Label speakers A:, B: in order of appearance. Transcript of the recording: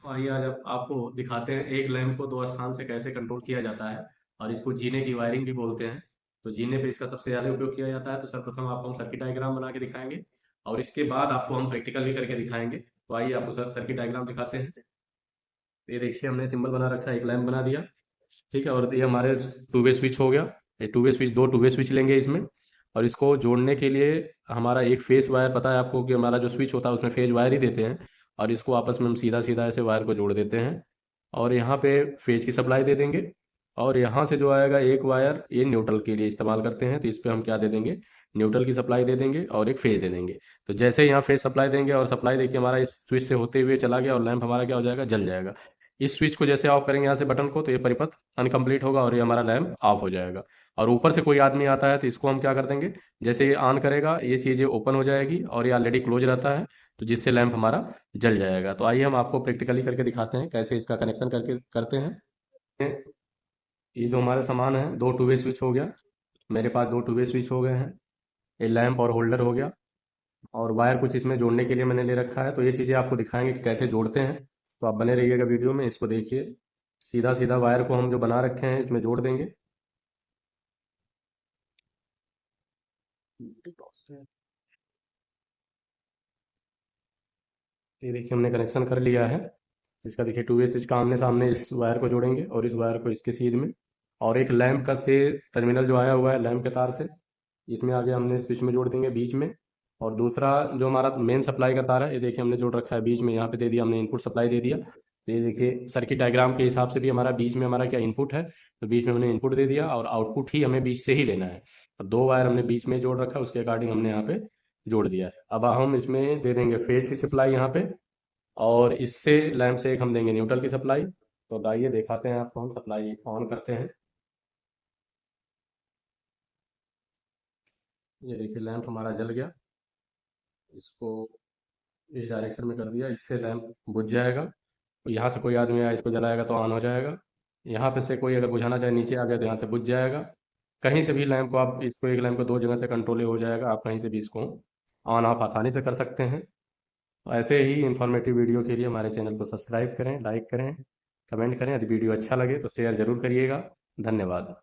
A: आइए आज आपको दिखाते हैं एक लैंप को दो स्थान से कैसे कंट्रोल किया जाता है। और इसको जीने की वायरिंग भी बोलते हैं। तो जीने पे इसका सबसे ज़्यादा उपयोग किया जाता है। तो सर्वप्रथम आपको हम सर्किट डायग्राम बना के दिखाएंगे और इसके बाद आपको हम प्रैक्टिकल भी करके दिखाएंगे। तो आइए आपको सर सर्किट डायग्राम दिखाते हैं। तो ये देखिए हमने सिंबल बना रखा है, एक लैंप बना दिया। ठीक है, और ये हमारे टू वे स्विच हो गया। ये टू वे स्विच, दो टू वे स्विच लेंगे इसमें। और इसको जोड़ने के लिए हमारा एक फेस वायर, पता है आपको कि हमारा जो स्विच होता है उसमें फेज वायर ही देते हैं। और इसको आपस में हम सीधा सीधा ऐसे वायर को जोड़ देते हैं। और यहाँ पे फेज की सप्लाई दे देंगे। और यहाँ से जो आएगा एक वायर, ये न्यूट्रल के लिए इस्तेमाल करते हैं, तो इस पे हम क्या दे देंगे, न्यूट्रल की सप्लाई दे देंगे और एक फेज दे देंगे। तो जैसे यहाँ फेज सप्लाई देंगे और सप्लाई देखिए हमारा इस स्विच से होते हुए चला गया और लैंप हमारा क्या हो जाएगा, जल जाएगा। इस स्विच को जैसे ऑफ करेंगे यहाँ से बटन को, तो ये परिपथ अनकम्प्लीट होगा और ये हमारा लैंप ऑफ हो जाएगा। और ऊपर से कोई आदमी आता है तो इसको हम क्या कर देंगे, जैसे ये ऑन करेगा ये चीज़ें ओपन हो जाएगी और ये ऑलरेडी क्लोज रहता है, तो जिससे लैंप हमारा जल जाएगा। तो आइए हम आपको प्रैक्टिकली करके दिखाते हैं कैसे इसका कनेक्शन करके करते हैं। ये जो हमारा सामान है, दो टू वे स्विच हो गया, मेरे पास दो टू वे स्विच हो गए हैं। ये लैंप और होल्डर हो गया। और वायर कुछ इसमें जोड़ने के लिए मैंने ले रखा है, तो ये चीज़ें आपको दिखाएंगे कि कैसे जोड़ते हैं। तो आप बने रहिएगा वीडियो में, इसको देखिए। सीधा सीधा वायर को हम जो बना रखे हैं इसमें जोड़ देंगे। ये देखिए हमने कनेक्शन कर लिया है। इसका देखिए टू वे स्विच का आमने सामने इस वायर को जोड़ेंगे और इस वायर को इसके सीध में। और एक लैंप का से टर्मिनल जो आया हुआ है लैंप के तार से, इसमें आगे हमने स्विच में जोड़ देंगे बीच में। और दूसरा जो हमारा मेन सप्लाई का तार है, ये देखिए हमने जोड़ रखा है बीच में, यहाँ पे दे दिया हमने, इनपुट सप्लाई दे दिया। तो ये देखिए सर्किट डायग्राम के हिसाब से भी हमारा बीच में हमारा क्या इनपुट है, तो बीच में हमने इनपुट दे दिया और आउटपुट ही हमें बीच से ही लेना है। और दो वायर हमने बीच में जोड़ रखा है, उसके अकॉर्डिंग हमने यहाँ पे जोड़ दिया है। अब हम इसमें दे देंगे फेज की सप्लाई यहाँ पे। और इससे लैंप से एक हम देंगे न्यूट्रल की सप्लाई। तो आइए दिखाते हैं आपको, हम सप्लाई ऑन करते हैं। ये देखिए लैंप हमारा जल गया। इसको इस डायरेक्शन में कर दिया, इससे लैंप बुझ जाएगा। तो यहाँ से कोई आदमी आया इसको जलाएगा तो ऑन हो जाएगा। यहाँ पे से कोई अगर बुझाना चाहे नीचे आ गया तो यहाँ से बुझ जाएगा। कहीं से भी लैंप को आप, इसको एक लैंप को दो जगह से कंट्रोल हो जाएगा, आप कहीं से भी इसको ऑन ऑफ आसानी से कर सकते हैं। तो ऐसे ही इंफॉर्मेटिव वीडियो के लिए हमारे चैनल को सब्सक्राइब करें, लाइक करें, कमेंट करें। यदि वीडियो अच्छा लगे तो शेयर जरूर करिएगा। धन्यवाद।